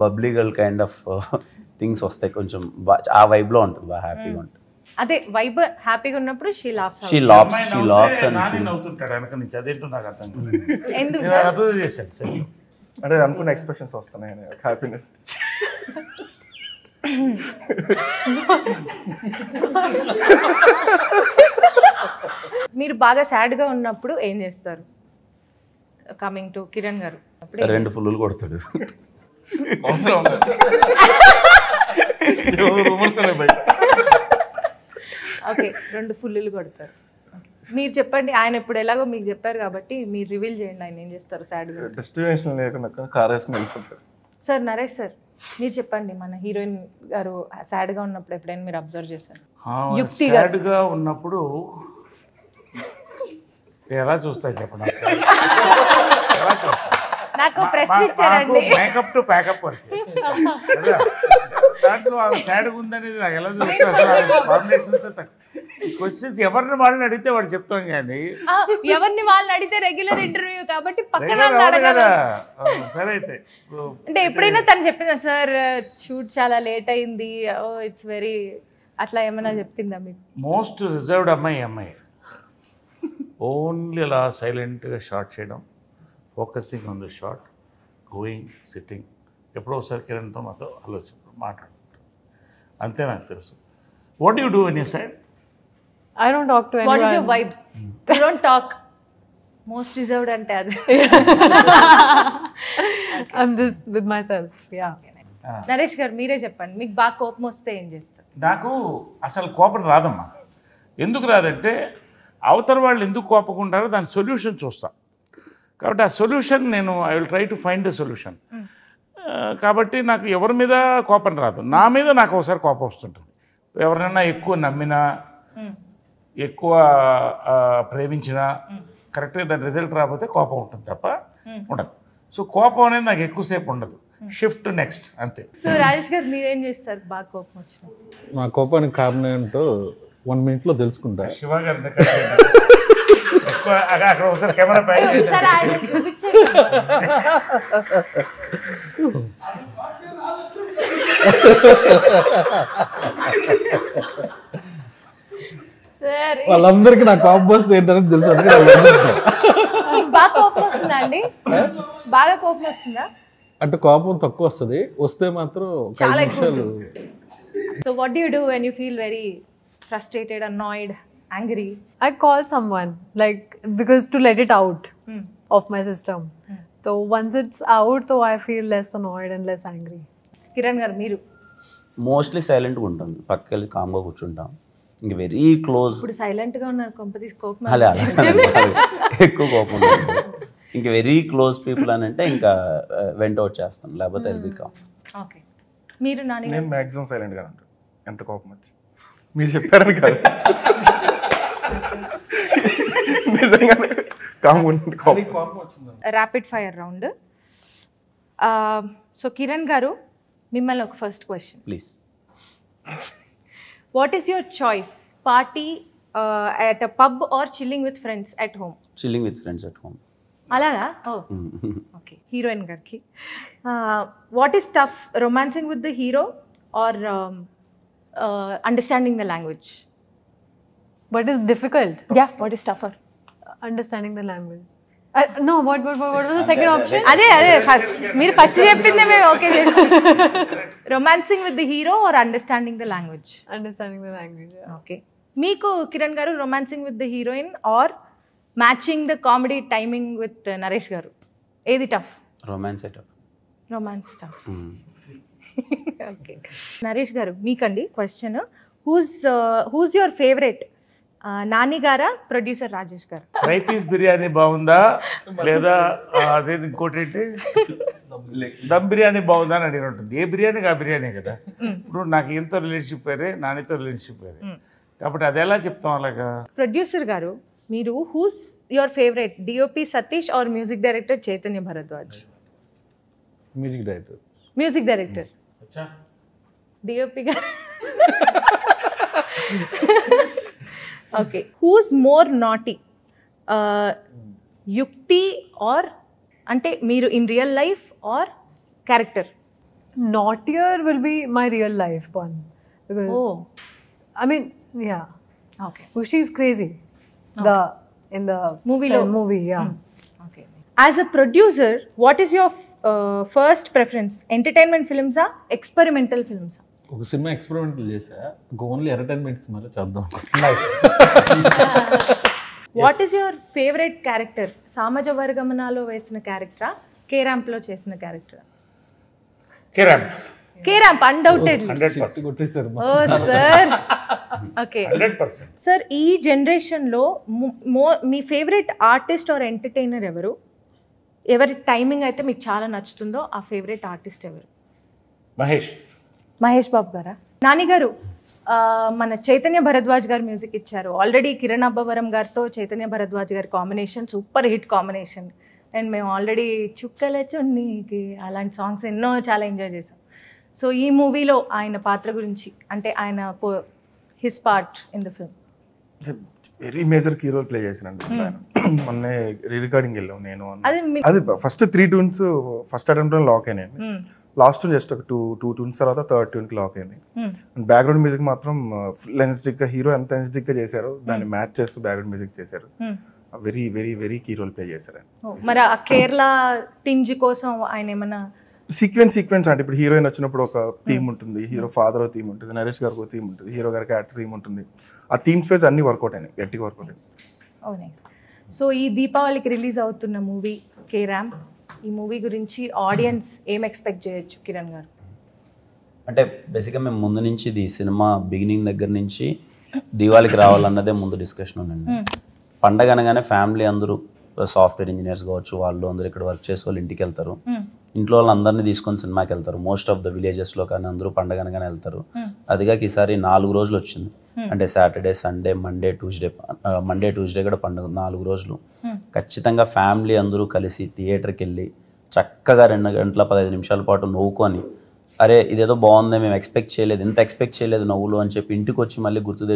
Babli girl kind of things వస్తాయి, కొంచెం ఆ వైబ్లో ఉంటుంది, బాగా హ్యాపీగా ఉంటుంది. అదే వైబ్ హ్యాపీగా ఉన్నప్పుడు she laughs. She laughs and నవ్వుతుంటాడు వెనక నుంచి, అదేంటో నాకు అర్థం కాదు. ఎందుకు నేను సార్? అబ్జర్వ్ చేశాను సార్. అంటే అనుకున్న ఎక్స్ప్రెషన్స్ వస్తున్నాయి హ్యాపీనెస్. మీరు బాగా సాడ్ గా ఉన్నప్పుడు ఏం చేస్తారు? కమింగ్ టు కిరణ్ గారు. 2 ఫుల్లులు కొడతాడు. ఓకే, 2 ఫుల్లులు కొడతారు. మీరు చెప్పండి, ఆయన ఇప్పుడు ఎలాగో మీకు చెప్పారు కాబట్టి మీరు రివీల్ చేయండి, ఆయన ఏం చేస్తారు సాడ్ గా? డెస్టినేషన్ లేకుండా కార్ వేసుకుని వెళ్తాను సార్. సార్ నరేష్ సార్, మీరు చెప్పండి, మన హీరోయిన్ గారు సాడ్ గా ఉన్నప్పుడు ఎప్పుడైనా మీరు అబ్జర్వ్ చేశారు? యుక్తి గారు సాడ్గా ఉన్నప్పుడు ఎలా చూస్తా చెప్పండి. నాకు ప్రశ్న ఇచ్చారండి. మేకప్ టు ప్యాకప్ దాంట్లో సాడ్గా ఉందనేది నాకు ఎలా చూస్తా. క్వశ్చన్స్ ఎవరిని వాళ్ళని అడిగితే వాడు చెప్తాం కానీ ఎవరిని వాళ్ళని అడిగితే రెగ్యులర్ ఇంటర్వ్యూ కాబట్టి పక్కన కదా. సరే అయితే అంటే ఎప్పుడైనా తను చెప్పిందా సార్ షూట్ చాలా లేట్ అయింది, ఇట్స్ వెరీ అట్లా ఏమైనా చెప్పిందా మీకు? మోస్ట్ రిజర్వ్డ్ అమ్మాయి ఓన్లీ అలా సైలెంట్గా షార్ట్ చేయడం, focusing on the short, going sitting, ఎప్పుడో ఒకసారి కిరణ్తో మాతో ఆలోచన మాట్లాడుకుంటాం, అంతే నాకు తెలుసు. What you do in your side? I don't talk to anyone. What is your vibe? You don't talk. Most reserved ante adi. I'm just with myself. Yeah. Naresh గారు మీరే చెప్పండి, మీకు బాగా కోపం వస్తే ఏం చేస్తారు? నాకు అసలు కోపం రాదమ్మా. ఎందుకు రాదంటే అవతల వాళ్ళు ఎందుకు కోపకుంటారో దాని సొల్యూషన్ చూస్తా. కాబట్టి ఆ సొల్యూషన్ నేను I will try to find the solution. కాబట్టి నాకు ఎవరి మీద కోపం రాదు, నా మీద నాకు ఒకసారి కోపం వస్తుంటుంది. ఎవరైనా ఎక్కువ నమ్మినా, ఎక్కువ ప్రేమించినా కరెక్ట్గా దాని రిజల్ట్ రాకపోతే కోపం ఉంటుంది తప్ప ఉండదు. సో కోపం అనేది నాకు ఎక్కువసేపు ఉండదు, షిఫ్ట్ నెక్స్ట్ అంతే. సో రాజేష్ గారు మీరేం చేస్తారు బాగా కోపం వచ్చిన? నా కోపానికి కారణం ఏంటో 1 minute తెలుసుకుంటా. శివ గారి అక్కడ ఒకసారి కెమెరా సార్ ఆయన చూపించండి. వాళ్ళందరికీ నా కోపం వస్తే ఏంటనేది తెలుసు. బాగా కోపం వస్తుందా అండి? బాగా కోపం వస్తుందా? అంటే కోపం తక్కువ వస్తుంది, వస్తే మాత్రం చాలా ఎక్కువ. So what do you do when you feel very frustrated, annoyed, angry? I call someone, like, because to let it out of my system. So once it's out, so I feel less annoyed and less angry. Kiran గారు మీరు? Mostly సైలెంట్గా ఉంటాను, పక్కకి వెళ్ళి కామ్గా కూర్చుంటాం. ఇంక very close. ఇప్పుడు సైలెంట్ గా ఉన్నారు, కొంపతీసి కోపం అలా ఎక్కువ కోపం ఉంటుంది. ఇంకా వెరీ క్లోజ్ పీపుల్ అని అంటే ఇంకా వెంట అవుట్ చేస్తాను, లేకపోతే వెళ్ళి కామ్. ఓకే, మీరు? నేను మ్యాక్సిమం సైలెంట్గా ఉంటాను ఎంత కోపం వచ్చి. మీరు చెప్పారని కాదు, నిజంగానే rapid fire round. So Kiran గారు మిమ్మల్ని ఒక first question please. What is your choice, party at a pub or chilling with friends at home? Chilling with friends at home. అలాగా? ఓకే. హీరోయిన్ గారికి what is tough, romancing with the hero or understanding the language? What is difficult? Yeah, what is tougher? Understanding the language. No, what was the second option? అదే మీరు first చెప్పిందే మేము okay చేస్తాం. Romancing with the hero or understanding the language? Understanding the language. Okay. మీకు కిరణ్ గారు romancing with the heroine or matching the comedy timing with Naresh గారు, ఏది tough? Romance tough. Romance tough. Okay. Naresh గారు మీకండి question, who's your favourite, Nani గారా producer Rajesh గారు? Fry piece biryani బాగుందా లేదా అదే ఇంకోటి ఏంటి దమ్ బిర్యానీ బాగుందా అని అడిగిన ఉంటుంది. ఏ బిర్యానీకి ఆ బిర్యానీ కదా. ఇప్పుడు నాకు ఎంతో రిలేషన్షిప్ వేరే, నానితో రిలేషన్షిప్ వేరే, కాబట్టి అది ఎలా చెప్తాం అలాగా? ప్రొడ్యూసర్ గారు మీరు who's your favourite, DOP Satish or music director Chaitanya Bharadwaj? Music director. Music director DOP గారు. Okay. Who's more naughty, Yukti or అంటే మీరు in real life or character? Naughtier will be my real life one. Because, Oh, I mean, yeah. okay. Because she's crazy. In the movie, yeah. Okay. As a producer, what is your first preference? Entertainment films or experimental films? ఒక cinema experiment చేసా only entertainment సినిమాలో చేద్దాం. What is your favorite character? సామాజ వర్గమనాలో వేసిన క్యారెక్టరా, కే ర్యాంప్లో చేసిన క్యారెక్టరా? K ramp undoubtedly. 100%. కొట్టేశారు. ఓ sir, okay 100%. Sir. ఈ జనరేషన్లో మీ favourite artist are entertainer ఎవరు? ఎవరి టైమింగ్ అయితే మీకు చాలా నచ్చుతుందో ఆ ఫేవరెట్ ఆర్టిస్ట్ ఎవరు? మహేష్ బాబు గారా? నాని గారు, మన చైతన్య భరద్వాజ్ గారు మ్యూజిక్ ఇచ్చారు. ఆల్రెడీ కిరణ్ అబ్బవరం గారితో చైతన్య భరద్వాజ్ గారి combination super hit combination. And మేము ఆల్రెడీ చుక్కల చున్నీకి అలాంటి సాంగ్స్ ఎన్నో చాలా ఎంజాయ్ చేసాం. సో ఈ మూవీలో ఆయన పాత్ర గురించి, అంటే ఆయన his part in the film. Very major key role play చేసినండి ఆయన. మొన్నే రీ రికార్డింగ్ వెళ్ళాం నేను. అది అది first 3 tunes first attempt lock అయినాయి. లాస్ట్ జస్ట్ ఒక టూ tunes తర్వాత థర్డ్ ట్యూన్కి లాక్ అయింది. అండ్ బ్యాక్గ్రౌండ్ మ్యూజిక్ మాత్రం ఫుల్ ఎనర్జెటిక్ గా, హీరో ఎంత ఎనర్జెటిక్ గా చేశారో దాన్ని మ్యాచ్ చేస్తూ బ్యాక్గ్రౌండ్ మ్యూజిక్ చేశారు. Very very very key role play చేశారు ఆయన. మరి ఆ కేరళ టింజ్ కోసం ఆయన ఏమన్నా సీక్వెన్స్ అంటే ఇప్పుడు హీరోయిన్ వచ్చినప్పుడు ఒక థీమ్ ఉంటుంది, హీరో ఫాదర్ థీమ్ ఉంటుంది, నరేష్ గారికి ఒక థీమ్ ఉంటుంది, హీరో గారికి యాక్టర్ థీమ్ ఉంటుంది. ఆ థీమ్స్ ఫేజ్ అన్ని వర్కౌట్ అయినాయి, గట్టిగా వర్కౌట్ అయింది. ఓ నైస్. సో ఈ దీపావళికి రిలీజ్ అవుతున్న మూవీ కే ర్యాంప్, ఈ మూవీ గురించి ఆడియన్స్ ఏం ఎక్స్పెక్ట్ చేయొచ్చు కిరణ్ గారు? అంటే బేసిక్గా మేము ముందు నుంచి ఇది సినిమా బిగినింగ్ దగ్గర నుంచి దివాళికి రావాలన్నదే ముందు డిస్కషన్ ఉందండి. పండగ అనగానే ఫ్యామిలీ అందరూ సాఫ్ట్వేర్ ఇంజనీర్స్ కావచ్చు, వాళ్ళు అందరూ ఇక్కడ వర్క్ చేసే వాళ్ళు ఇంటికి వెళ్తారు, ఇంట్లో వాళ్ళందరినీ తీసుకొని సినిమాకి వెళ్తారు. మోస్ట్ ఆఫ్ ద విలేజెస్లో కానీ అందరూ పండగ అనగానే వెళ్తారు. అదిగాక ఈసారి 4 రోజులు వచ్చింది. అంటే సాటర్డే, సండే, మండే ట్యూస్డే కూడా పండుగ 4 రోజులు. ఖచ్చితంగా ఫ్యామిలీ అందరూ కలిసి థియేటర్కి వెళ్ళి చక్కగా 2 గంటల 15 నిమిషాల పాటు నవ్వుకొని, అరే ఇదేదో బాగుంది, మేము ఎక్స్పెక్ట్ చేయలేదు, ఇంత ఎక్స్పెక్ట్ చేయలేదు నవ్వులు అని చెప్పి ఇంటికి వచ్చి మళ్ళీ గుర్తు